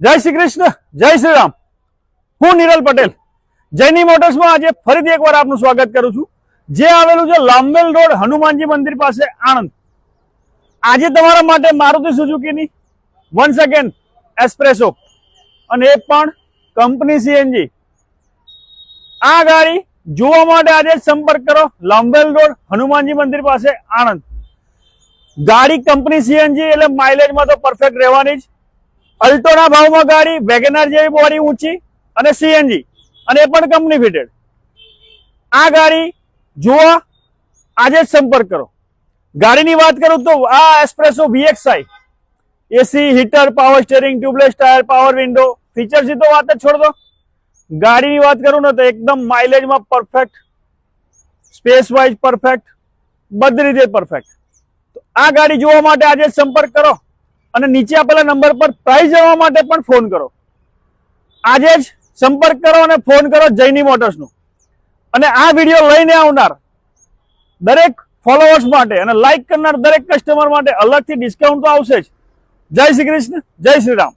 જય શ્રી કૃષ્ણ, જય શ્રી રામ. હું નિરલ પટેલ જૈની મોટર્સમાં આજે ફરીથી એકવાર આપનું સ્વાગત કરું છું, જે આવેલું છે લાંબેલ રોડ હનુમાનજી મંદિર પાસે આણંદ. આજે તમારા માટે મારુતિ સુઝુકીની 1 સેકન્ડ એસ્પ્રેસો અને એ પણ કંપની સીએનજી. આ ગાડી જોવા માટે આજે સંપર્ક કરો લાંબેલ રોડ હનુમાનજી મંદિર પાસે આણંદ. ગાડી કંપની સીએનજી એટલે માઇલેજમાં તો પરફેક્ટ રહેવાની જ. અલ્ટોના ભાવમાં ગાડી, વેગેનાર જેવી બોડી ઊંચી અને સીએનજી અને એ પણ કંપની ફિટેડ. આ ગાડી જોવા આજે જ સંપર્ક કરો. ગાડીની વાત કરું તો આ espresso VXI AC, heater, power steering, tubeless tyre, power window, ફીચર્સની તો વાત જ છોડ દો. ગાડીની વાત કરું ને તો એકદમ માઇલેજમાં પરફેક્ટ, સ્પેસ વાઇઝ પરફેક્ટ, બધી રીતે પરફેક્ટ. તો આ ગાડી જોવા માટે આજે જ સંપર્ક કરો અને નીચે આપેલા નંબર પર પ્રાઇસ જાણવા માટે પણ ફોન કરો. આજે જ સંપર્ક કરો અને ફોન કરો જૈની મોટર્સનો. અને આ વિડીયો લઈને આવનાર દરેક ફોલોઅર્સ માટે અને લાઈક કરનાર દરેક કસ્ટમર માટે અલગથી ડિસ્કાઉન્ટ તો આવશે જ. જય શ્રી કૃષ્ણ, જય શ્રી રામ.